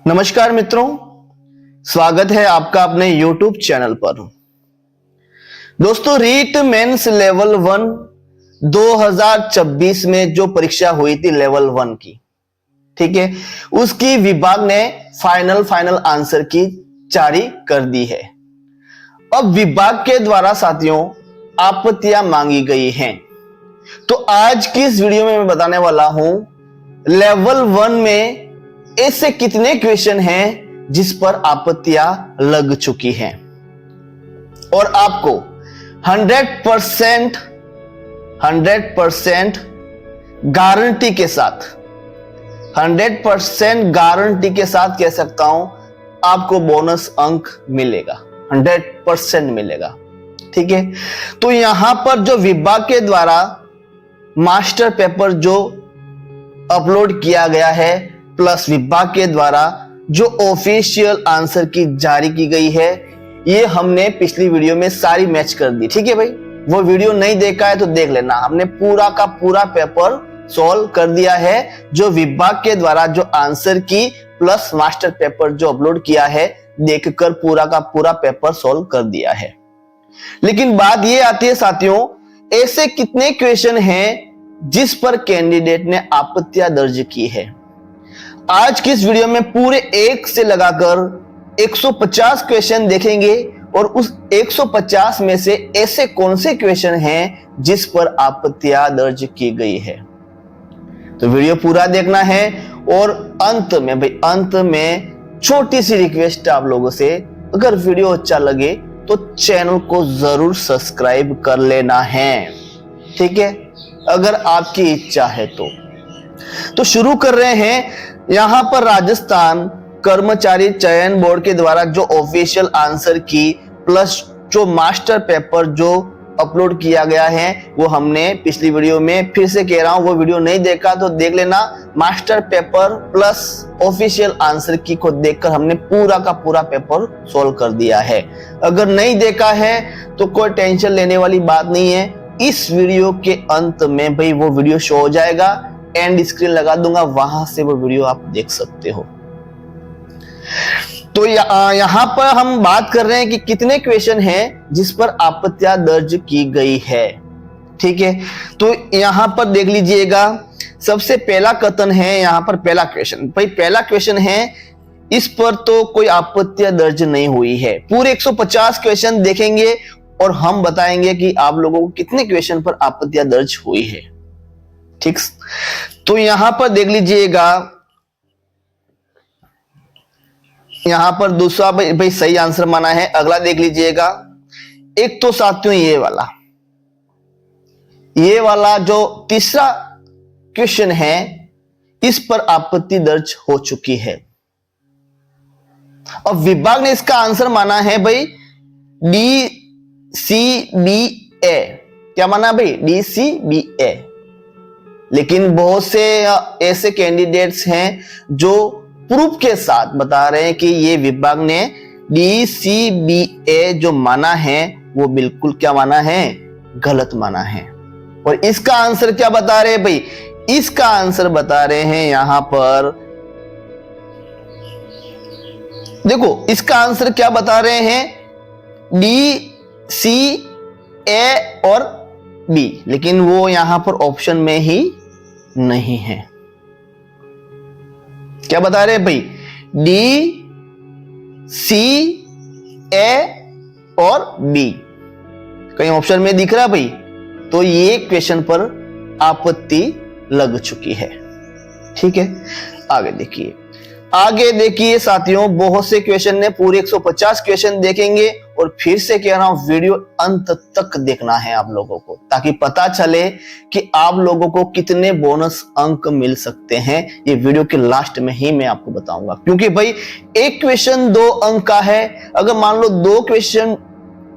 नमस्कार मित्रों, स्वागत है आपका अपने YouTube चैनल पर। दोस्तों, रीट मेंस लेवल 1 2026 में जो परीक्षा हुई थी लेवल 1 की, ठीक है, उसकी विभाग ने फाइनल आंसर की जारी कर दी है। अब विभाग के द्वारा साथियों आपत्तियां मांगी गई हैं। तो आज की इस वीडियो में मैं बताने वाला हूं लेवल 1 में ऐसे कितने क्वेश्चन हैं जिस पर आपत्तियां लग चुकी हैं और आपको 100% गारंटी के साथ 100% गारंटी के साथ कह सकता हूं आपको बोनस अंक मिलेगा, 100% मिलेगा। ठीक है, तो यहां पर जो विभाग के द्वारा मास्टर पेपर जो अपलोड किया गया है प्लस विभाग के द्वारा जो ऑफिशियल आंसर की जारी की गई है, ये हमने पिछली वीडियो में सारी मैच कर दी। ठीक है भाई, वो वीडियो नहीं देखा है तो देख लेना, हमने पूरा का पूरा पेपर सॉल्व कर दिया है। जो विभाग के द्वारा जो आंसर की प्लस मास्टर पेपर जो अपलोड किया है, देखकर पूरा का पूरा पेपर सॉल्व कर दिया है। लेकिन बात ये आती है साथियों, ऐसे कितने क्वेश्चन हैं जिस पर कैंडिडेट ने आपत्तियां दर्ज की है। आज की इस वीडियो में पूरे 1 से लगाकर 150 क्वेश्चन देखेंगे और उस 150 में से ऐसे कौन से क्वेश्चन हैं जिस पर आपत्तियां दर्ज की गई है। तो वीडियो पूरा देखना है और अंत में छोटी सी रिक्वेस्ट है आप लोगों से, अगर वीडियो अच्छा लगे तो चैनल को जरूर सब्सक्राइब कर लेना है। ठीक है, अगर आपकी इच्छा है तो शुरू कर रहे हैं। यहां पर राजस्थान कर्मचारी चयन बोर्ड के द्वारा जो ऑफिशियल आंसर की प्लस जो मास्टर पेपर जो अपलोड किया गया है, वो हमने पिछली वीडियो में, फिर से कह रहा हूं, वो वीडियो नहीं देखा तो देख लेना। Master paper plus official answer की को देखकर हमने पूरा का पूरा पेपर सॉल्व कर दिया है। अगर नहीं देखा है तो कोई टेंशन लेने वाली बात नहीं है, इस वीडियो के अंत में भाई वो वीडियो शो हो जाएगा, एंड स्क्रीन लगा दूंगा, वहां से वो वीडियो आप देख सकते हो। तो यहां पर हम बात कर रहे हैं कि कितने क्वेश्चन हैं जिस पर आपत्तियां दर्ज की गई है। ठीक है, तो यहां पर देख लीजिएगा, सबसे पहला कथन है यहां पर पहला क्वेश्चन, भाई पहला क्वेश्चन है, इस पर तो कोई आपत्तियां दर्ज नहीं हुई है। पूरे 150 क्वेश्चन देखेंगे और हम बताएंगे कि आप लोगों को कितने क्वेश्चन पर आपत्तियां दर्ज हुई है। ठीक, तो यहां पर देख लीजिएगा, यहां पर दूसरा भाई सही आंसर माना है। अगला देख लीजिएगा, एक तो साथियों ये वाला जो तीसरा क्वेश्चन है, इस पर आपत्ति दर्ज हो चुकी है। अब विभाग ने इसका आंसर माना है भाई DCBA। क्या माना भाई? DCBA। लेकिन बहुत से ऐसे कैंडिडेट्स हैं जो प्रूफ के साथ बता रहे हैं कि ये विभाग ने DCBA जो माना है वो बिल्कुल क्या माना है? गलत माना है। और इसका आंसर क्या बता रहे हैं भाई? इसका आंसर बता रहे हैं यहां पर, देखो इसका आंसर क्या बता रहे हैं, DCA और B, लेकिन वो यहां पर ऑप्शन में ही नहीं है। क्या बता रहे हैं भाई? DCA और B, कहीं ऑप्शन में दिख रहा है भाई? तो ये क्वेश्चन पर आपत्ति लग चुकी है। ठीक है, आगे देखिए साथियों, बहुत से क्वेश्चन ने, पूरे 150 क्वेश्चन देखेंगे और फिर से कह रहा हूं वीडियो अंत तक देखना है आप लोगों को, ताकि पता चले कि आप लोगों को कितने बोनस अंक मिल सकते हैं। ये वीडियो के लास्ट में ही मैं आपको बताऊंगा, क्योंकि भाई एक क्वेश्चन 2 अंक का है। अगर मान लो 2 क्वेश्चन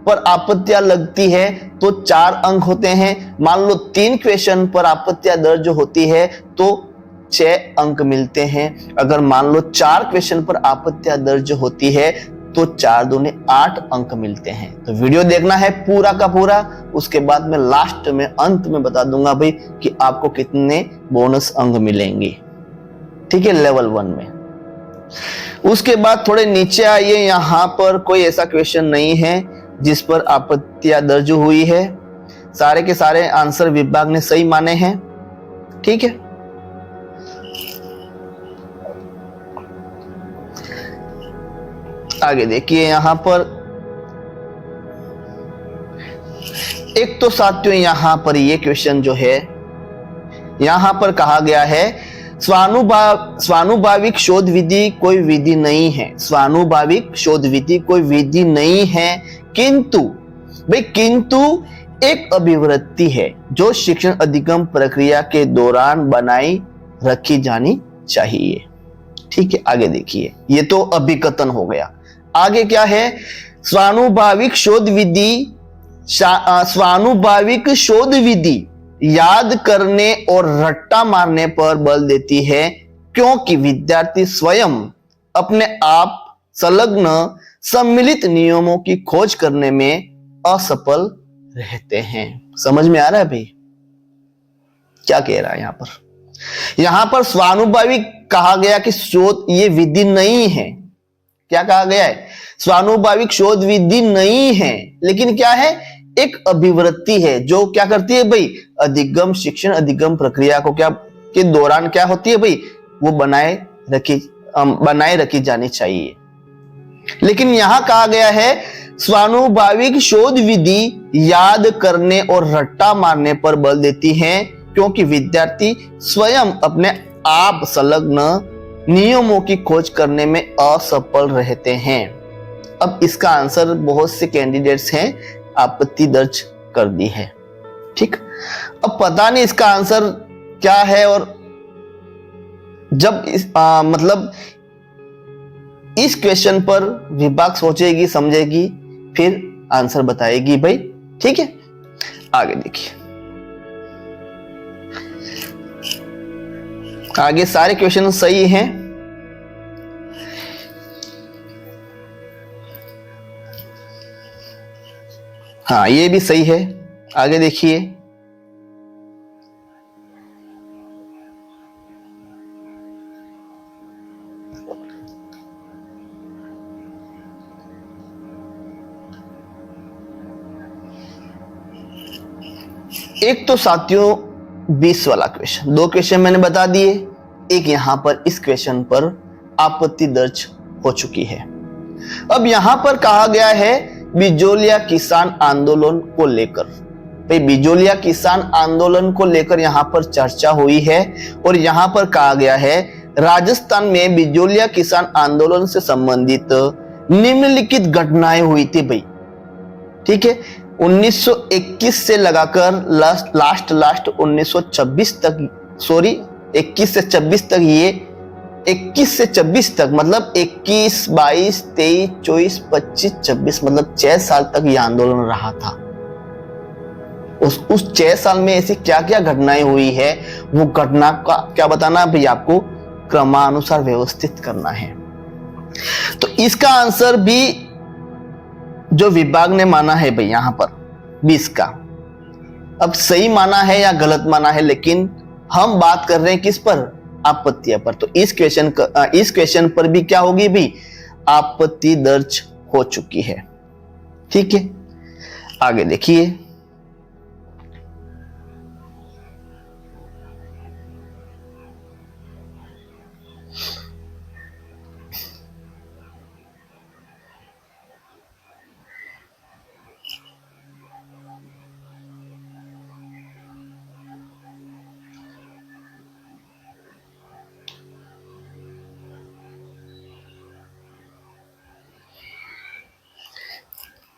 पर आपत्तियां लगती है तो 4 अंक होते हैं। मान लो 3 क्वेश्चन पर आपत्तियां दर्ज होती है तो 6 अंक मिलते हैं। अगर मान लो 4 क्वेश्चन पर आपत्तियां दर्ज होती है तो 4 दूने 8 अंक मिलते हैं। तो वीडियो देखना है पूरा का पूरा, उसके बाद मैं लास्ट में अंत में बता दूंगा भाई कि आपको कितने बोनस अंक मिलेंगे। ठीक है, लेवल 1 में। उसके बाद थोड़े नीचे आइए, यहां पर कोई ऐसा क्वेश्चन नहीं है जिस पर आपत्तियां दर्ज हुई है। सारे के सारे आंसर विभाग ने सही माने हैं। ठीक है, आगे देखिए यहां पर एक तो साथियों यहां पर ये क्वेश्चन जो है, यहां पर कहा गया है स्वानुभाविक शोध विधि कोई विधि नहीं है। स्वानुभाविक शोध विधि कोई विधि नहीं है, किंतु एक अभिवृत्ति है जो शिक्षण अधिगम प्रक्रिया के दौरान बनाई रखी जानी चाहिए। ठीक है, आगे देखिए, ये तो अभिकथन हो गया। आगे क्या है? स्वानुभाविक शोध विधि याद करने और रट्टा मारने पर बल देती है, क्योंकि विद्यार्थी स्वयं अपने आप संलग्न सम्मिलित नियमों की खोज करने में असफल रहते हैं। समझ में आ रहा है भाई क्या कह रहा है यहां पर स्वानुभाविक कहा गया कि शोध ये विधि नहीं है। क्या कहा गया है? स्वानुभाविक शोध विधि नहीं है, लेकिन क्या है? एक अभिवृत्ति है जो क्या करती है भाई? अधिगम शिक्षण अधिगम प्रक्रिया को क्या के दौरान क्या होती है भाई? वो बनाए रखी जानी चाहिए। लेकिन यहां कहा गया है स्वानुभाविक शोध विधि याद करने और रट्टा मारने पर बल देती है, क्योंकि विद्यार्थी स्वयं अपने आप संलग्न नियमों की खोज करने में असफल रहते हैं। अब इसका आंसर बहुत से कैंडिडेट्स हैं आपत्ति दर्ज कर दी है। ठीक, अब पता नहीं इसका आंसर क्या है, और जब मतलब इस क्वेश्चन पर विभाग सोचेगी समझेगी फिर आंसर बताएगी भाई। ठीक है, आगे देखिए, आगे सारे क्वेश्चन सही हैं। हाँ, ये भी सही है। आगे देखिए, एक तो साथियों 20 वाला क्वेश्चन, दो क्वेश्चन मैंने बता दिए, एक यहां पर इस क्वेश्चन पर आपत्ति दर्ज हो चुकी है। अब यहां पर कहा गया है बिजोलिया किसान आंदोलन को लेकर। भाई बिजोलिया किसान आंदोलन को लेकर यहां पर चर्चा हुई है, और यहां पर कहा गया है राजस्थान में बिजोलिया किसान आंदोलन से संबंधित निम्नलिखित घटनाएं हुई थी भाई। ठीक है, 1921 से लगाकर लास्ट 1926 तक, सॉरी 21 से 26 तक, ये 21 से 26 तक मतलब 21, 22, 23, 24, 25, 26 मतलब 6 साल तक ये आंदोलन रहा था। उस 6 साल में ऐसी क्या क्या घटनाएं हुई है, वो घटना का क्या बताना भाई आपको क्रमानुसार व्यवस्थित करना है। तो इसका आंसर भी जो विभाग ने माना है भाई यहां पर 20 का, अब सही माना है या गलत माना है, लेकिन हम बात कर रहे हैं किस पर? आपत्तियां पर। तो इस क्वेश्चन पर भी क्या होगी भाई? आपत्ति दर्ज हो चुकी है। ठीक है, आगे देखिए,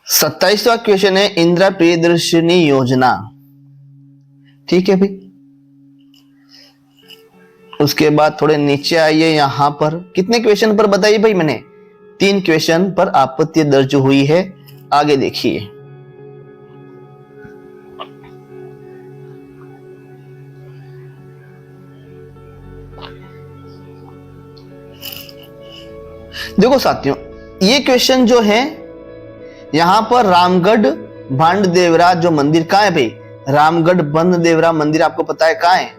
सत्ताईसवां क्वेश्चन है इंदिरा प्रियदर्शिनी योजना। ठीक है भाई, उसके बाद थोड़े नीचे आइए, यहां पर कितने क्वेश्चन पर बताइए भाई? मैंने 3 क्वेश्चन पर आपत्ति दर्ज हुई है। आगे देखिए, देखो साथियों, ये क्वेश्चन जो है यहां पर रामगढ़ भांडदेवरा जो मंदिर कहां है भाई? रामगढ़ भांडदेवरा मंदिर आपको पता है कहां है?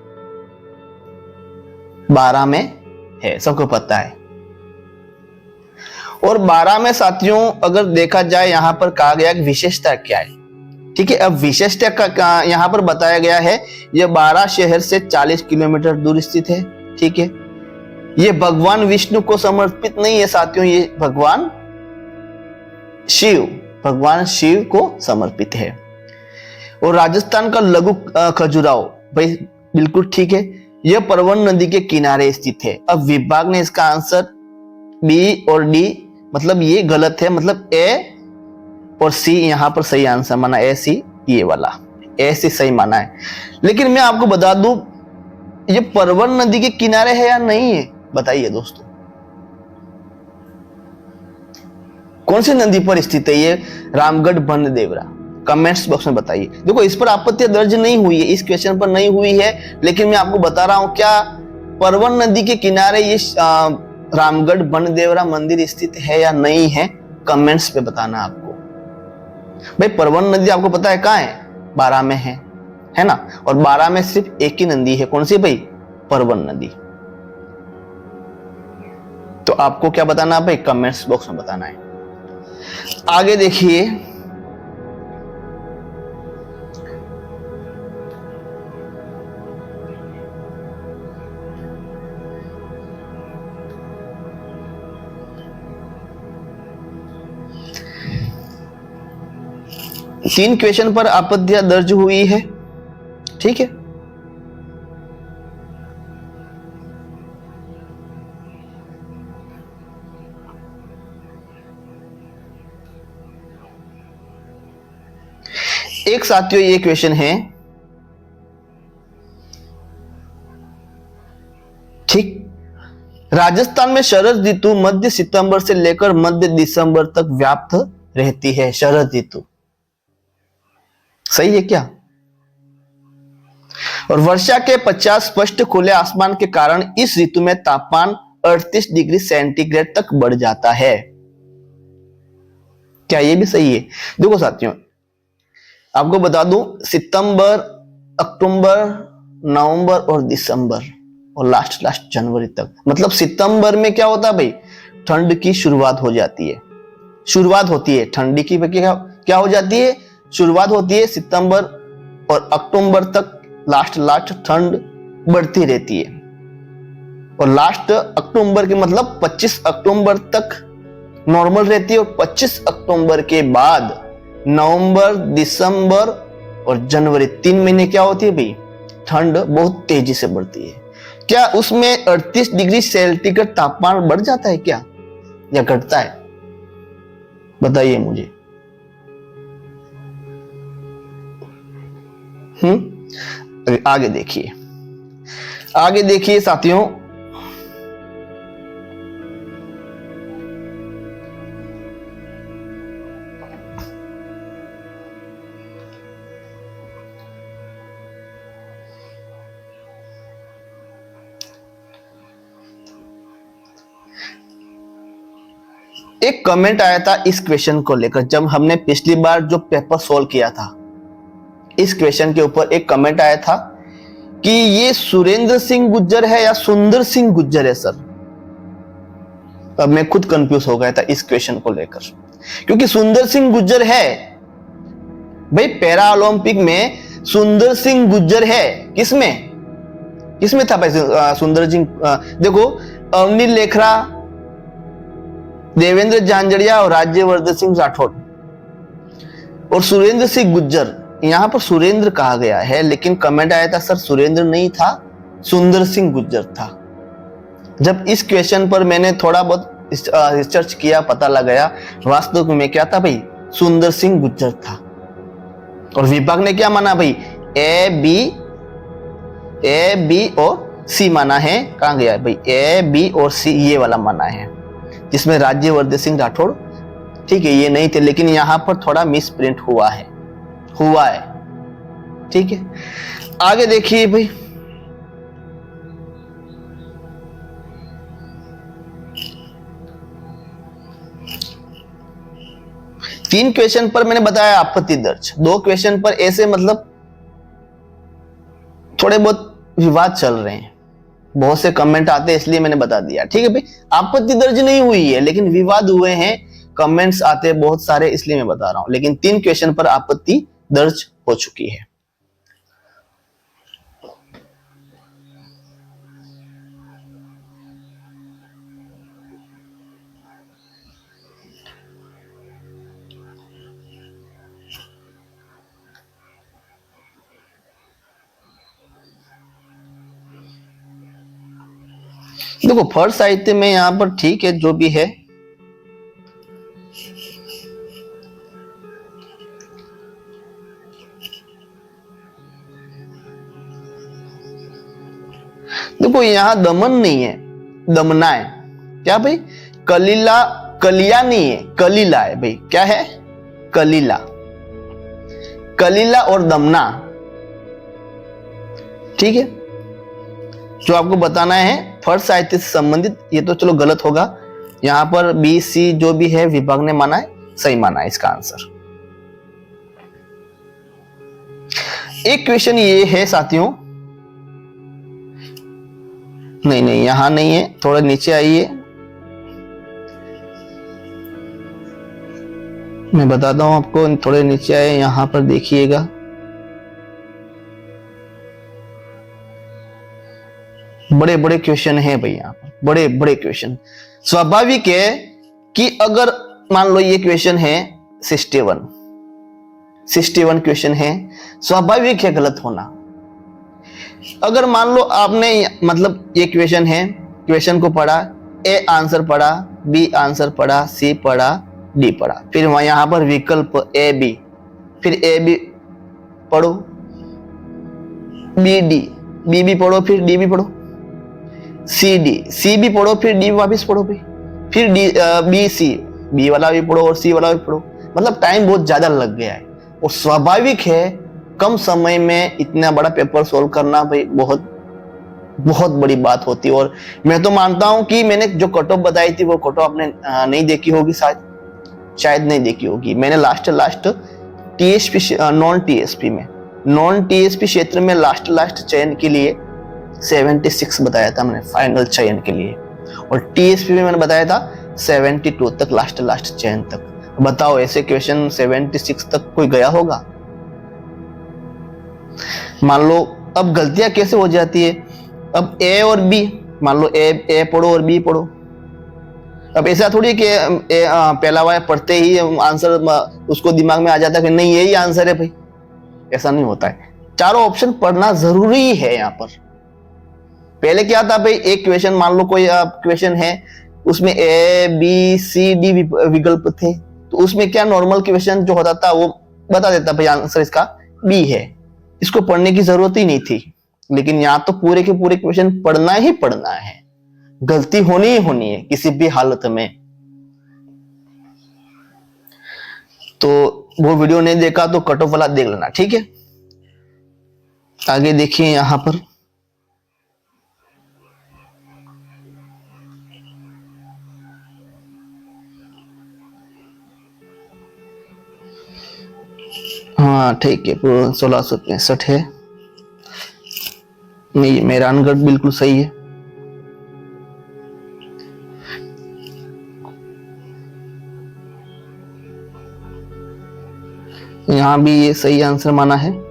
12 में है, सबको पता है। और 12 में साथियों अगर देखा जाए यहां पर कहा गया कि विशेषता क्या है। ठीक है, अब विशेषता का यहां पर बताया गया है, यह 12 शहर से 40 किलोमीटर दूर स्थित है। ठीक है, ये भगवान विष्णु को समर्पित नहीं है साथियों, ये भगवान शिव को समर्पित है। और राजस्थान का लघु खजुराहो, भाई बिल्कुल ठीक है, यह परवन नदी के किनारे स्थित है। अब विभाग ने इसका आंसर बी और डी, मतलब ये गलत है, मतलब ए और सी यहां पर सही आंसर माना, ए सी, ये वाला ए सी सही माना है। लेकिन मैं आपको बता दूं ये परवन नदी के किनारे है या नहीं है, बताइए दोस्तों, कौन सी नदी पर स्थित है ये रामगढ़ बनदेवरा, कमेंट्स बॉक्स में बताइए। देखो इस पर आपत्ति दर्ज नहीं हुई है, इस क्वेश्चन पर नहीं हुई है, लेकिन मैं आपको बता रहा हूं क्या परवन नदी के किनारे ये रामगढ़ बनदेवरा मंदिर स्थित है या नहीं है, कमेंट्स पे बताना आपको। भाई परवन नदी आपको पता है कहां है, 12 में है ना, और 12 में सिर्फ एक ही नदी है, कौन सी भाई, परवन नदी। तो आपको क्या बताना भाई, कमेंट्स बॉक्स में बताना है। आगे देखिए, तीन क्वेश्चन पर आपत्तियां दर्ज हुई है। ठीक है, एक साथियों ये क्वेश्चन है, ठीक, राजस्थान में शरद ऋतु मध्य सितंबर से लेकर मध्य दिसंबर तक व्याप्त रहती है। शरद ऋतु सही है क्या? और वर्षा के 50 स्पष्ट खुले आसमान के कारण इस ऋतु में तापमान 38 डिग्री सेंटीग्रेड तक बढ़ जाता है। क्या ये भी सही है? देखो साथियों आपको बता दूं, सितंबर, अक्टूबर, नवंबर और दिसंबर और लास्ट जनवरी तक, मतलब सितंबर में क्या होता है भाई, ठंड की शुरुआत हो जाती है, शुरुआत होती है ठंडी की, क्या हो जाती है, शुरुआत होती है सितंबर, और अक्टूबर तक लास्ट ठंड बढ़ती रहती है। और लास्ट अक्टूबर के मतलब 25 अक्टूबर तक नॉर्मल रहती है, और 25 अक्टूबर के बाद नवंबर, दिसंबर और जनवरी 3 महीने क्या होती है भाई, ठंड बहुत तेजी से बढ़ती है। क्या उसमें 38 डिग्री सेल्सियस तापमान बढ़ जाता है क्या, या घटता है, बताइए मुझे। आगे देखिए, आगे देखिए साथियों, एक कमेंट आया था इस क्वेश्चन को लेकर, जब हमने पिछली बार जो पेपर सॉल्व किया था इस क्वेश्चन के ऊपर एक कमेंट आया था कि ये सुरेंद्र सिंह गुज्जर है या सुंदर सिंह गुज्जर है सर। अब मैं खुद कंफ्यूज हो गया था इस क्वेश्चन को लेकर, क्योंकि सुंदर सिंह गुज्जर है भाई, पैरा ओलंपिक में सुंदर सिंह गुज्जर है, किसमें था भाई सुंदर सिंह, देखो अवनी लेखरा, देवेंद्र झांझड़िया और राज्यवर्धन सिंह राठौड़, और सुरेंद्र सिंह गुज्जर, यहां पर सुरेंद्र कहा गया है, लेकिन कमेंट आया था सर सुरेंद्र नहीं था, सुंदर सिंह गुज्जर था। जब इस क्वेश्चन पर मैंने थोड़ा बहुत रिसर्च किया, पता लगाया, वास्तव में क्या था भाई, सुंदर सिंह गुज्जर था। और विभाग ने क्या माना भाई, ए बी और सी माना है, कहां गया भाई, ए बी और सी ये वाला माना है, जिसमें राज्यवर्धन सिंह राठौड़, ठीक है, ये नहीं थे, लेकिन यहां पर थोड़ा मिस प्रिंट हुआ है, ठीक है। आगे देखिए भाई, तीन क्वेश्चन पर मैंने बताया आपत्ति दर्ज, 2 क्वेश्चन पर ऐसे मतलब थोड़े बहुत विवाद चल रहे हैं, बहुत से कमेंट आते हैं इसलिए मैंने बता दिया, ठीक है भाई। आपत्ति दर्ज नहीं हुई है लेकिन विवाद हुए हैं, कमेंट्स आते हैं बहुत सारे इसलिए मैं बता रहा हूं, लेकिन 3 क्वेश्चन पर आपत्ति दर्ज हो चुकी है। देखो फर्स्ट साहित्य में यहां पर ठीक है जो भी है, देखो यहां दमन नहीं है, दमना है। क्या भाई? कलीला, कलिया नहीं है, कलीला है भाई। क्या है? कलीला, कलीला और दमना, ठीक है। जो आपको बताना है फर्स्ट साहित्य से संबंधित, ये तो चलो गलत होगा, यहां पर बी सी जो भी है विभाग ने माना है, सही माना है इसका आंसर। एक क्वेश्चन ये है साथियों, नहीं नहीं यहां नहीं है, थोड़ा नीचे आइए, मैं बताता हूं आपको, थोड़े नीचे आए, यहां पर देखिएगा, बड़े बड़े क्वेश्चन है भाई, यहाँ पर बड़े बड़े क्वेश्चन। स्वाभाविक है कि अगर मान लो ये क्वेश्चन है 61 क्वेश्चन है, स्वाभाविक है गलत होना। अगर मान लो आपने मतलब ये क्वेश्चन है, क्वेश्चन को पढ़ा, ए आंसर पढ़ा, बी आंसर पढ़ा, सी पढ़ा, डी पढ़ा, फिर वहां यहां पर विकल्प ए बी, फिर ए बी पढ़ो, बी डी, बी भी पढ़ो, फिर डी भी पढ़ो, सी डी, सी भी पढ़ो, फिर डी वापिस पढ़ो भाई, फिर डी बी सी, बी वाला भी पढ़ो और सी वाला भी पढ़ो, मतलब टाइम बहुत ज्यादा लग गया है। और स्वाभाविक है कम समय में इतना बड़ा पेपर सोल्व करना भाई बहुत बहुत बड़ी बात होती है। और मैं तो मानता हूं कि मैंने जो कट ऑफ बताई थी वो कट ऑफ आपने नहीं देखी होगी, शायद नहीं देखी होगी। मैंने लास्ट टीएसपी, नॉन टीएसपी क्षेत्र में लास्ट चयन के लिए 76 बताया था मैंने फाइनल चयन के लिए, और टीएसपी में मैंने बताया था 72 तक, लास्ट चयन तक। बताओ ऐसे क्वेश्चन 76 तक कोई गया होगा? मान लो अब गलतियां कैसे हो जाती है, अब ए और बी, मान लो ए पढ़ो और बी पढ़ो, अब ऐसा थोड़ी कि पहला वाला पढ़ते ही आंसर उसको दिमाग में आ जाता है कि नहीं यही आंसर है भाई, ऐसा नहीं होता है। चारों ऑप्शन पढ़ना जरूरी है। यहाँ पर पहले क्या था भाई, एक क्वेश्चन मान लो कोई क्वेश्चन है उसमें ए बी सी डी विकल्प थे, तो उसमें क्या नॉर्मल क्वेश्चन जो होता था वो बता देता भाई आंसर इसका बी है, इसको पढ़ने की जरूरत ही नहीं थी। लेकिन यहाँ तो पूरे के पूरे क्वेश्चन पढ़ना ही पढ़ना है, गलती होनी ही होनी है किसी भी हालत में। तो वो वीडियो नहीं देखा तो कट ऑफ वाला देख लेना, ठीक है। आगे देखिए यहां पर हाँ ठीक है, 1665 है, नहीं मेहरानगढ़ बिल्कुल सही है। यहां भी ये सही आंसर माना है।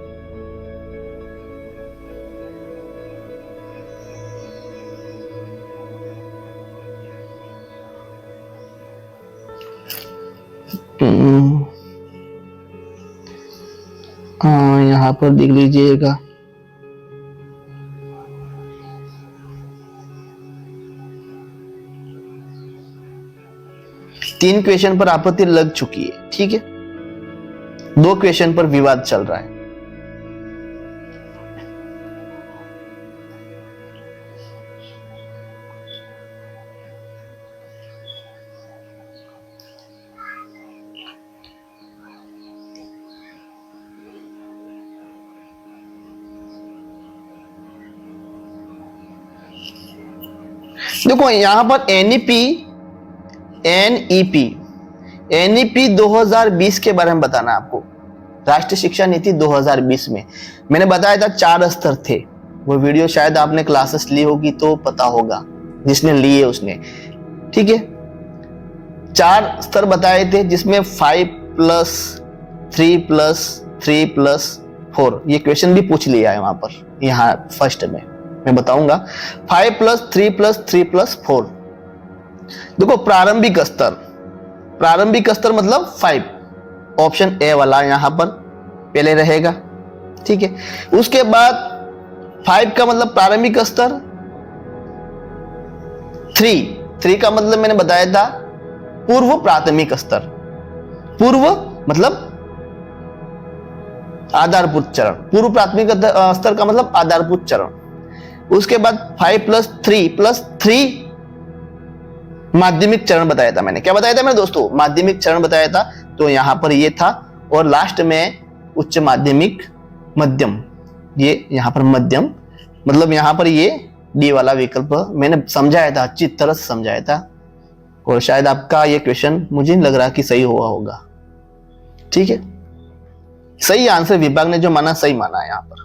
हाँ यहां पर देख लीजिएगा, तीन क्वेश्चन पर आपत्ति लग चुकी है, ठीक है, 2 क्वेश्चन पर विवाद चल रहा है। देखो यहां पर एनईपी 2020 के बारे में बताना आपको, राष्ट्रीय शिक्षा नीति 2020 में मैंने बताया था 4 स्तर थे, वो वीडियो शायद आपने क्लासेस ली होगी तो पता होगा, जिसने ली है उसने। ठीक है, 4 स्तर बताए थे जिसमें 5 प्लस 3 प्लस 3 प्लस 4, ये क्वेश्चन भी पूछ लिया है वहां पर, यहाँ फर्स्ट में मैं बताऊंगा। 5 प्लस 3 प्लस 3 प्लस 4, देखो प्रारंभिक स्तर, प्रारंभिक स्तर मतलब 5, ऑप्शन ए वाला यहां पर पहले रहेगा। ठीक है, उसके बाद 5 का मतलब प्रारंभिक स्तर, 3 का मतलब मैंने बताया था पूर्व प्राथमिक स्तर, पूर्व मतलब आधारभूत चरण, पूर्व प्राथमिक स्तर का मतलब आधारभूत चरण। उसके बाद 5 प्लस 3 प्लस 3 माध्यमिक चरण बताया था मैंने। क्या बताया था मैंने दोस्तों? माध्यमिक चरण बताया था, तो यहां पर ये था। और लास्ट में उच्च माध्यमिक मध्यम, ये यहां पर मध्यम मतलब यहां पर ये डी वाला विकल्प मैंने समझाया था, अच्छी तरह से समझाया था। और शायद आपका ये क्वेश्चन मुझे नहीं लग रहा कि सही हुआ होगा। ठीक है, सही आंसर विभाग ने जो माना सही माना है यहां पर।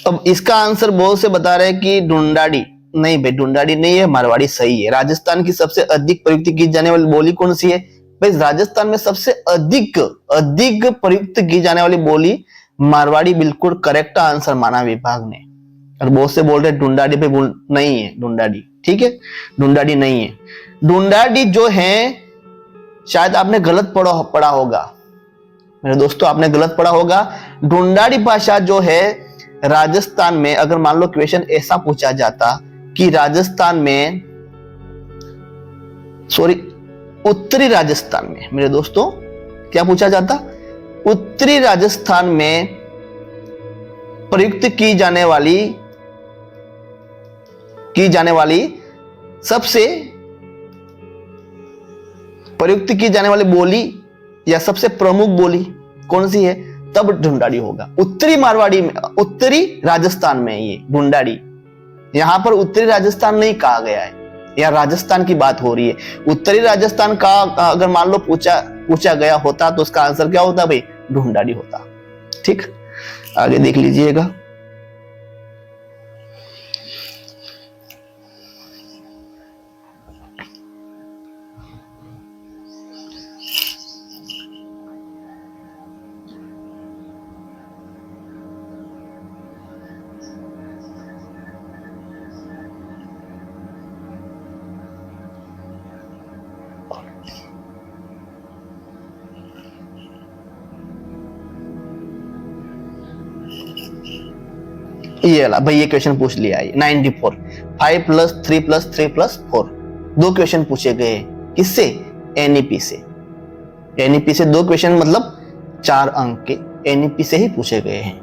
अब इसका आंसर बहुत से बता रहे हैं कि ढूंढाड़ी, नहीं भाई ढूंढाड़ी नहीं है, मारवाड़ी सही है। राजस्थान की सबसे अधिक प्रयुक्त की जाने वाली बोली कौन सी है? भाई राजस्थान में सबसे अधिक प्रयुक्त की जाने वाली बोली मारवाड़ी, बिल्कुल करेक्ट आंसर माना विभाग ने। और बहुत से बोल रहे ढूंढाड़ी पे नहीं है ढूंढाड़ी। ठीक है, ढूंढाड़ी नहीं है। ढूंढाड़ी जो है शायद आपने गलत पढ़ा होगा मेरे दोस्तों, आपने गलत पढ़ा होगा। ढूंढाड़ी भाषा जो है राजस्थान में, अगर मान लो क्वेश्चन ऐसा पूछा जाता कि राजस्थान में, सॉरी उत्तरी राजस्थान में मेरे दोस्तों क्या पूछा जाता, उत्तरी राजस्थान में प्रयुक्त की जाने वाली सबसे प्रयुक्त की जाने वाली बोली या सबसे प्रमुख बोली कौन सी है, तब ढूंढाड़ी होगा। उत्तरी मारवाड़ी में, उत्तरी राजस्थान में ये ढूंढाड़ी, यहां पर उत्तरी राजस्थान नहीं कहा गया है, या राजस्थान की बात हो रही है। उत्तरी राजस्थान का अगर मान लो पूछा गया होता तो उसका आंसर क्या होता भाई? ढूंढाड़ी होता। ठीक, आगे देख लीजिएगा। ये वाला भाई, ये क्वेश्चन पूछ लिया है 94। 5 प्लस 3 प्लस 3 प्लस 4, 2 क्वेश्चन पूछे गए किससे? एनईपी से। एनईपी से 2 क्वेश्चन मतलब 4 अंक के एनईपी से ही पूछे गए हैं।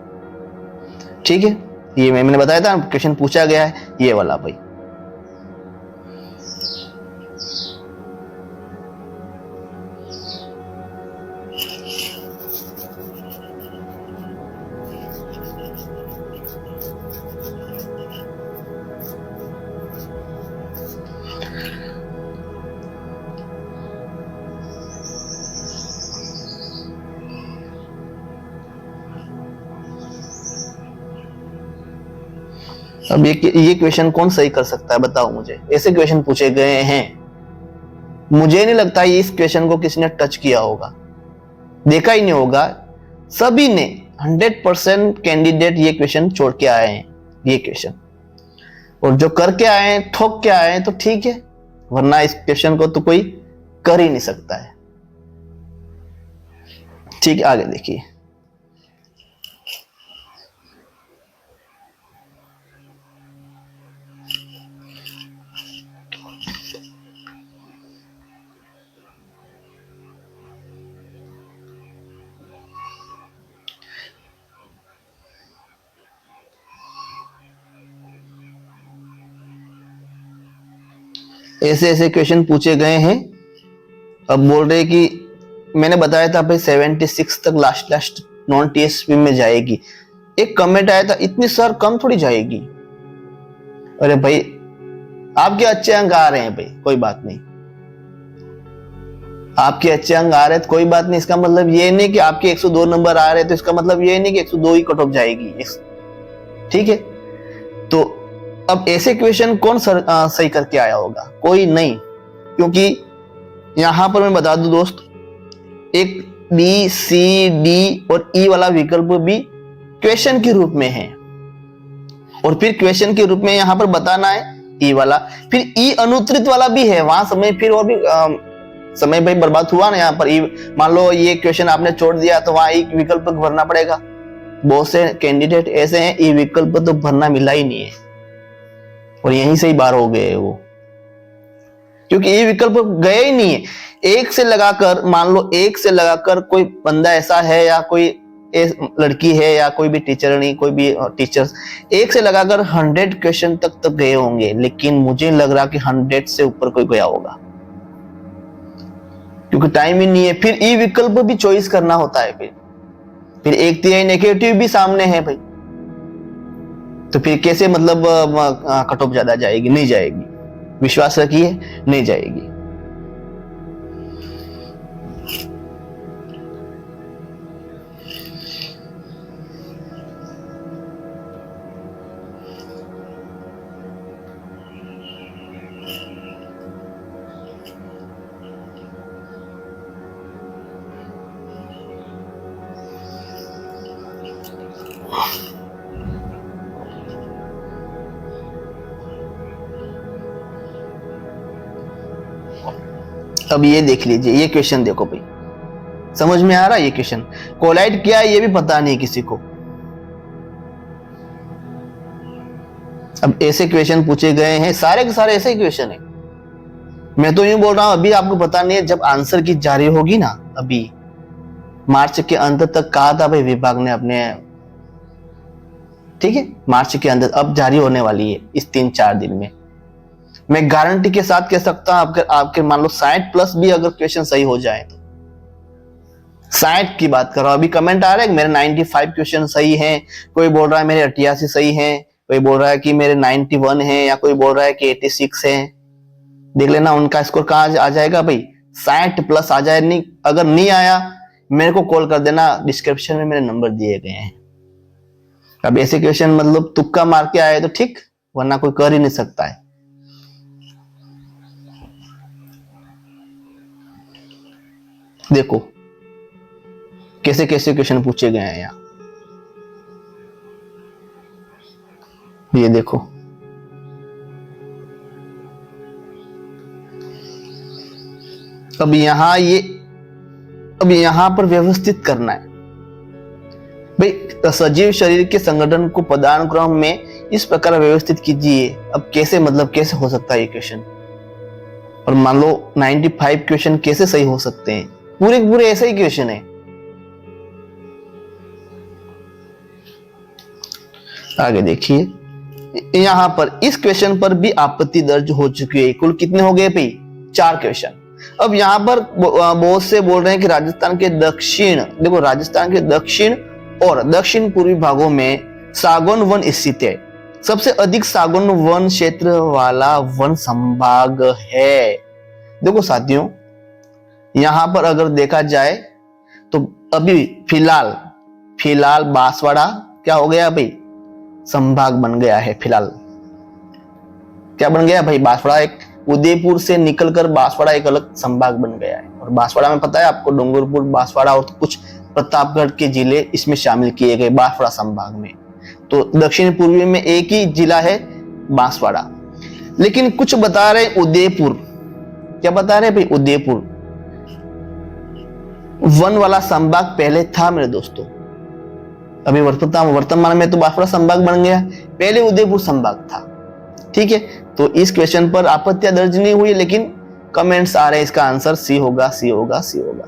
ठीक है, ये मैंने बताया था क्वेश्चन पूछा गया है ये वाला भाई। अब ये क्वेश्चन कौन सही कर सकता है बताओ मुझे? ऐसे क्वेश्चन पूछे गए हैं, मुझे नहीं लगता इस क्वेश्चन को किसी ने टच किया होगा, देखा ही नहीं होगा। सभी ने 100% कैंडिडेट ये क्वेश्चन छोड़ के आए हैं, ये क्वेश्चन, और जो करके आए हैं, ठोक के आए हैं तो ठीक है, वरना इस क्वेश्चन को तो कोई कर ही नहीं सकता है। ठीक है, आगे देखिए। ऐसे ऐसे क्वेश्चन पूछे गए हैं। अब बोल रहे कि मैंने बताया था भाई 76 तक लास्ट नॉन टीएसपी में जाएगी। एक कमेंट आया था, इतनी सर कम थोड़ी जाएगी। अरे भाई आपके अच्छे अंक आ रहे हैं भाई, कोई बात नहीं, आपके अच्छे अंक आ रहे तो कोई बात नहीं, इसका मतलब ये नहीं कि आपके 102 नंबर आ रहे तो इसका मतलब ये नहीं कि 102 ही कट ऑफ जाएगी, ठीक है। तो अब ऐसे क्वेश्चन कौन सही करके आया होगा? कोई नहीं, क्योंकि यहां पर मैं बता दूं दोस्त, एक बी सी डी और ई वाला विकल्प भी क्वेश्चन के रूप में है, और फिर क्वेश्चन के रूप में यहां पर बताना है ई वाला, फिर ई अनुत्तरित वाला भी है, वहां समय फिर और भी समय भाई बर्बाद हुआ ना। यहाँ पर ई, मान लो ये क्वेश्चन आपने छोड़ दिया तो वहां ई विकल्प भरना पड़ेगा। बहुत से कैंडिडेट ऐसे हैं ई विकल्प तो भरना मिला ही नहीं है, और यहीं से ही बाहर हो गए वो, क्योंकि ये विकल्प गए ही नहीं है। एक से लगाकर, मान लो एक से लगाकर कोई बंदा ऐसा है या कोई लड़की है या कोई भी टीचर नहीं, कोई भी टीचर्स, एक से लगाकर 100 क्वेश्चन तक गए होंगे, लेकिन मुझे लग रहा कि 100 से ऊपर कोई गया होगा, क्योंकि टाइम ही नहीं है। फिर ई विकल्प भी चॉइस करना होता है, फिर 1/3 नेगेटिव भी सामने है भाई, तो फिर कैसे मतलब कट ऑफ ज्यादा जाएगी? नहीं जाएगी, विश्वास रखिए नहीं जाएगी। अब ये देख लीजिए, ये क्वेश्चन देखो भाई, समझ में आ रहा है? ये क्वेश्चन कोलाइड क्या है ये भी पता नहीं किसी को। अब ऐसे क्वेश्चन पूछे गए हैं, सारे के सारे ऐसे ही क्वेश्चन है। मैं तो यूं बोल रहा हूं, अभी आपको पता नहीं है, जब आंसर की जारी होगी ना, अभी मार्च के अंत तक कहा था भाई विभाग ने अपने, ठीक है, मार्च के अंदर अब जारी होने वाली है इस 3-4 दिन में। मैं गारंटी के साथ कह सकता हूं, आपके मान लो 60+ भी अगर क्वेश्चन सही हो जाए तो, 60 की बात कर रहा हूं। अभी कमेंट आ रहा है कि मेरे 95 क्वेश्चन सही हैं, कोई बोल रहा है मेरे 88 सही हैं, कोई बोल रहा है कि मेरे 91 हैं, या कोई बोल रहा है कि 86 हैं। देख लेना उनका स्कोर कहां आ जाएगा भाई, 60+ आ जाए। नहीं, अगर नहीं आया मेरे को कॉल कर देना, डिस्क्रिप्शन में मेरे नंबर दिए गए हैं। अब ऐसे क्वेश्चन मतलब तुक्का मार के आए तो ठीक, वरना कोई कर ही नहीं सकता है। देखो कैसे कैसे क्वेश्चन पूछे गए हैं यहाँ, ये देखो। अब यहां पर व्यवस्थित करना है भाई, सजीव शरीर के संगठन को पदानुक्रम में इस प्रकार व्यवस्थित कीजिए। अब कैसे, मतलब कैसे हो सकता है ये क्वेश्चन? और मान लो 95 क्वेश्चन कैसे सही हो सकते हैं? पूरे पूरे ऐसे ही क्वेश्चन है। आगे देखिए, यहां पर इस क्वेश्चन पर भी आपत्ति दर्ज हो चुकी है। कुल कितने हो गए भाई? 4 क्वेश्चन। अब यहां पर बहुत से बोल रहे हैं कि राजस्थान के दक्षिण, देखो राजस्थान के दक्षिण और दक्षिण पूर्वी भागों में सागौन वन स्थित है। सबसे अधिक सागौन वन क्षेत्र वाला वन संभाग है। देखो साथियों, यहां पर अगर देखा जाए तो अभी फिलहाल बांसवाड़ा क्या हो गया भाई? संभाग बन गया है। फिलहाल क्या बन गया भाई? बांसवाड़ा एक, उदयपुर से निकलकर बांसवाड़ा एक अलग संभाग बन गया है। और बांसवाड़ा में पता है आपको, डूंगरपुर, बांसवाड़ा और कुछ प्रतापगढ़ के जिले इसमें शामिल किए गए बांसवाड़ा संभाग में। तो दक्षिण पूर्वी में एक ही जिला है बांसवाड़ा, लेकिन कुछ बता रहे उदयपुर। क्या बता रहे भाई? उदयपुर वन वाला संभाग पहले था मेरे दोस्तों, अभी वर्तमान में तो बांसवाड़ा संभाग बन गया, पहले उदयपुर संभाग था। ठीक है, तो इस क्वेश्चन पर आपत्तियां दर्ज नहीं हुई, लेकिन कमेंट्स आ रहे हैं इसका आंसर सी होगा, सी होगा, सी होगा।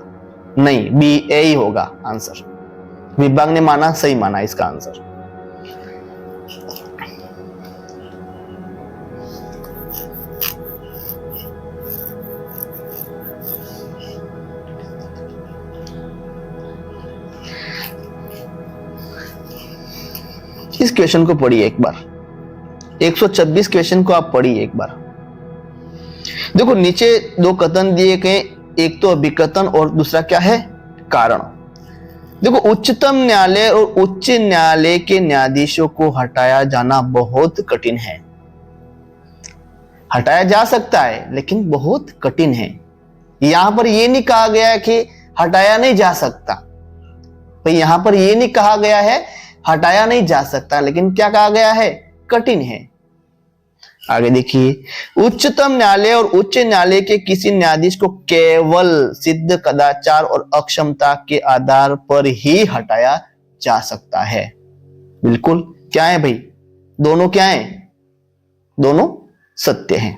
नहीं, बी ए ही होगा आंसर। विभाग ने माना, सही माना इसका आंसर। इस क्वेश्चन को पढ़िए एक बार, 126 क्वेश्चन को आप पढ़िए एक बार। देखो नीचे 2 कथन दिए गए, एक तो विकर्तन और दूसरा क्या है, कारण। देखो, उच्चतम न्यायालय और उच्च न्यायालय के न्यायाधीशों को हटाया जाना बहुत कठिन है। हटाया जा सकता है लेकिन बहुत कठिन है। यहां पर यह नहीं कहा गया है कि हटाया नहीं जा सकता, भाई यहां पर यह नहीं कहा गया है हटाया नहीं जा सकता, लेकिन क्या कहा गया है, कठिन है। आगे देखिए, उच्चतम न्यायालय और उच्च न्यायालय के किसी न्यायाधीश को केवल सिद्ध कदाचार और अक्षमता के आधार पर ही हटाया जा सकता है। बिल्कुल क्या है भाई, दोनों क्या है, दोनों सत्य हैं।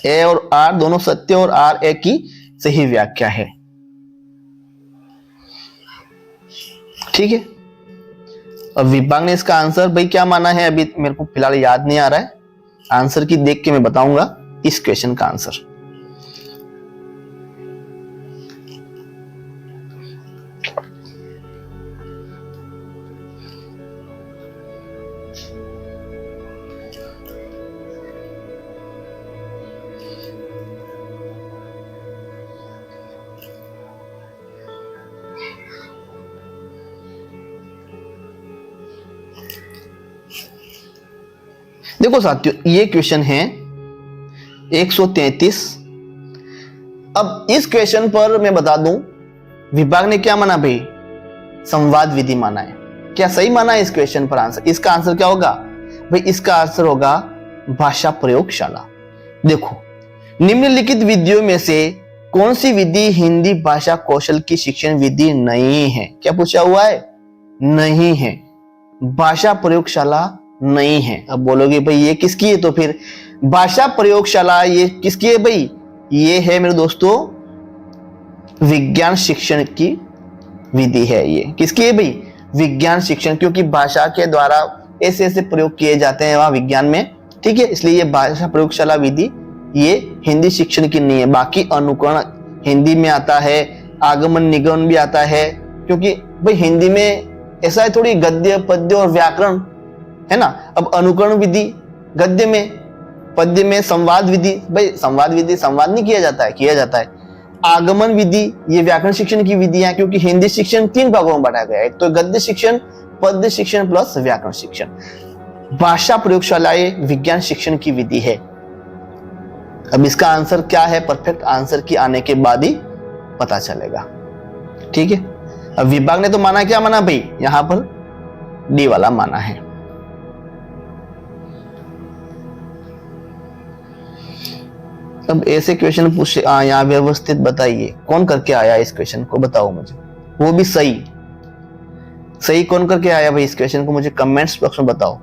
ए और आर दोनों सत्य और आर ए की सही व्याख्या है। ठीक है, अब विभाग ने इसका आंसर भाई क्या माना है, अभी मेरे को फिलहाल याद नहीं आ रहा है। आंसर की देख के मैं बताऊंगा इस क्वेश्चन का आंसर। देखो साथियों, ये क्वेश्चन है 133। अब इस क्वेश्चन पर मैं बता दूं, विभाग ने क्या माना भाई, संवाद विधि माना है। क्या सही माना है इस क्वेश्चन पर आंसर? इसका आंसर क्या होगा भाई, इसका आंसर होगा भाषा प्रयोगशाला। देखो, निम्नलिखित विधियों में से कौन सी विधि हिंदी भाषा कौशल की शिक्षण विधि नहीं है? क्या पूछा हुआ है, नहीं है, भाषा प्रयोगशाला नहीं है। अब बोलोगे भाई ये किसकी है, तो फिर भाषा प्रयोगशाला ये किसकी है भाई, ये है मेरे दोस्तों विज्ञान शिक्षण की विधि है। ये किसकी है भाई, विज्ञान शिक्षण, क्योंकि भाषा के द्वारा ऐसे ऐसे प्रयोग किए जाते हैं वहां विज्ञान में। ठीक है, इसलिए ये भाषा प्रयोगशाला विधि ये हिंदी शिक्षण की नहीं है। बाकी अनुकरण हिंदी में आता है, आगमन निगमन भी आता है, क्योंकि भाई हिंदी में ऐसा है थोड़ी गद्य पद्य और व्याकरण है ना। अब अनुकरण विधि गद्य में, पद्य में संवाद विधि, भाई संवाद विधि संवाद नहीं किया जाता है, किया जाता है। आगमन विधि ये व्याकरण शिक्षण की विधि है, क्योंकि हिंदी शिक्षण 3 भागों में बांटा गया है, एक तो गद्य शिक्षण, पद्य शिक्षण प्लस व्याकरण शिक्षण। भाषा प्रयोगशाला विज्ञान शिक्षण की विधि है। अब इसका आंसर क्या है, परफेक्ट आंसर की आने के बाद ही पता चलेगा। ठीक है, अब विभाग ने तो माना, क्या माना भाई, यहां पर डी वाला माना है। अब ऐसे क्वेश्चन पूछे यहाँ व्यवस्थित बताइए, कौन करके आया इस क्वेश्चन को, बताओ मुझे, वो भी सही सही कौन करके आया भाई इस क्वेश्चन को, मुझे कमेंट्स बॉक्स में बताओ।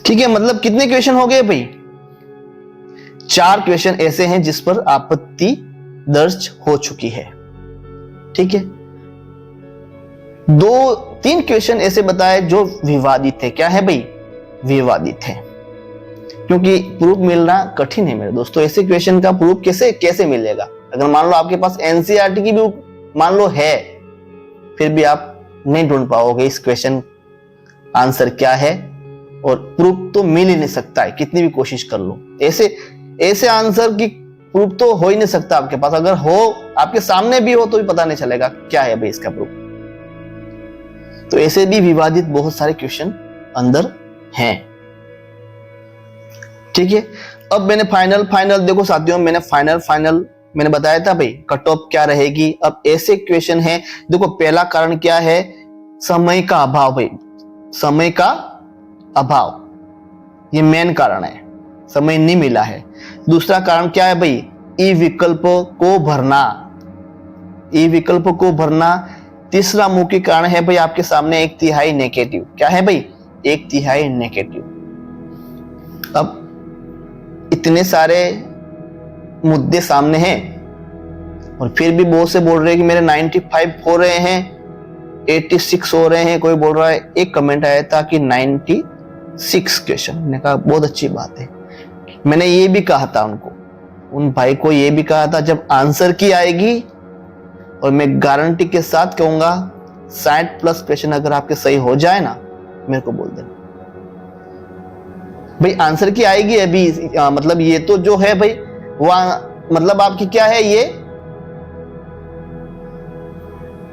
ठीक है, मतलब कितने क्वेश्चन हो गए भाई, 4 क्वेश्चन ऐसे हैं जिस पर आपत्ति दर्ज हो चुकी है। ठीक है, 2-3 क्वेश्चन ऐसे बताए जो विवादित है। क्या है भाई, विवादित है, क्योंकि प्रूफ मिलना कठिन है मेरे दोस्तों। ऐसे क्वेश्चन का प्रूफ कैसे मिलेगा? अगर मान लो आपके पास एनसीईआरटी की भी मान लो है, फिर भी आप नहीं ढूंढ पाओगे इस क्वेश्चन आंसर क्या है, और प्रूफ तो मिल ही नहीं सकता है, कितनी भी कोशिश कर लो। ऐसे आंसर की प्रूफ तो हो ही नहीं सकता आपके पास। अगर हो, आपके सामने भी हो, तो भी पता नहीं चलेगा क्या है भाई इसका प्रूफ। तो ऐसे भी विवादित बहुत सारे क्वेश्चन अंदर हैं। ठीक है, अब मैंने फाइनल देखो साथियों, मैंने फाइनल मैंने बताया था भाई कट ऑफ क्या रहेगी। अब ऐसे क्वेश्चन हैं, देखो पहला कारण क्या है, समय का अभाव भाई, समय का अभाव। ये मेन कारण है, समय नहीं मिला है। दूसरा कारण क्या है भाई, ई विकल्प को भरना, ई विकल्प को भरना। तीसरा मुख्य कारण है भाई आपके सामने 1/3 नेगेटिव। क्या है भाई, 1/3 नेगेटिव। अब इतने सारे मुद्दे सामने हैं और फिर भी बहुत से बोल रहे हैं कि मेरे 95 हो रहे हैं, 86 हो रहे हैं। कोई बोल रहा है, एक कमेंट आया था कि 96 क्वेश्चन। मैंने कहा बहुत अच्छी बात है। मैंने ये भी कहा था उनको, उन भाई को ये भी कहा था, जब आंसर की आएगी, और मैं गारंटी के साथ कहूंगा 60+ क्वेश्चन अगर आपके सही हो जाए ना, मेरे को बोल देना भाई आंसर की आएगी अभी। मतलब ये तो जो है भाई वहां मतलब आपकी क्या है, ये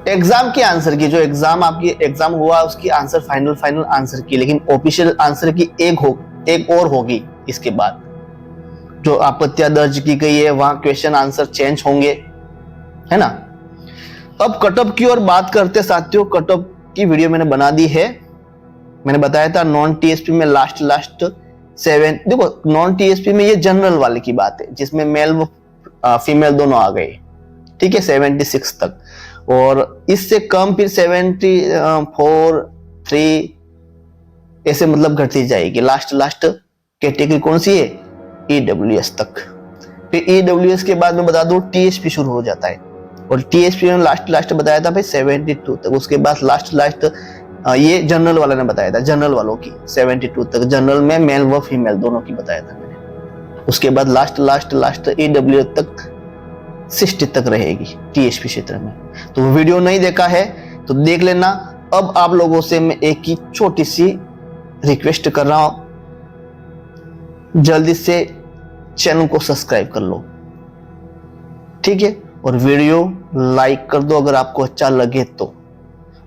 एग्जाम की आंसर की, जो एग्जाम आपकी एग्जाम हुआ उसकी आंसर, फाइनल आंसर की। लेकिन ऑफिशियल आंसर की एक और होगी इसके बाद। जो आपत्तियां दर्ज की गई है वहां क्वेश्चन आंसर चेंज होंगे, है ना। अब कटऑफ की ओर बात करते साथियों, कटऑफ की वीडियो मैंने बना दी है। मैंने बताया था नॉन टीएसपी में लास्ट 7, देखो नॉन टीएसपी में ये जनरल वाले की बात है, जिसमें मेल व फीमेल दोनों आ गए, ठीक है, 76 तक। और इससे कम फिर 74, 3 ऐसे मतलब घटती जाएगी। लास्ट कैटेगरी कौन सी है, ईडब्ल्यूएस तक। फिर ईडब्ल्यूएस के बाद में बता दूं टीएसपी शुरू हो जाता है, और टीएसपी में लास्ट बताया था भाई 72 तक। उसके बाद लास्ट ये जनरल वाला ने बताया था, जनरल वालों की 72 तक, जनरल में मेल व फीमेल दोनों की बताया था मैंने। उसके बाद लास्ट ईडब्ल्यूएस तक 60 तक रहेगी टीएसपी क्षेत्र में। तो वीडियो नहीं देखा है तो देख लेना। अब आप लोगों से मैं एक ही छोटी सी रिक्वेस्ट कर रहा हूं, जल्दी से चैनल को सब्सक्राइब कर लो, ठीक है, और वीडियो लाइक कर दो अगर आपको अच्छा लगे तो।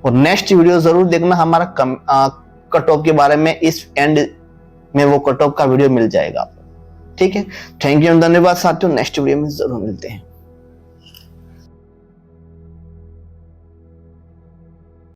और नेक्स्ट वीडियो जरूर देखना हमारा कट ऑफ के बारे में, इस एंड में वो कट ऑफ का वीडियो मिल जाएगा आपको, ठीक है। थैंक यू, धन्यवाद साथियों, नेक्स्ट वीडियो में जरूर मिलते हैं।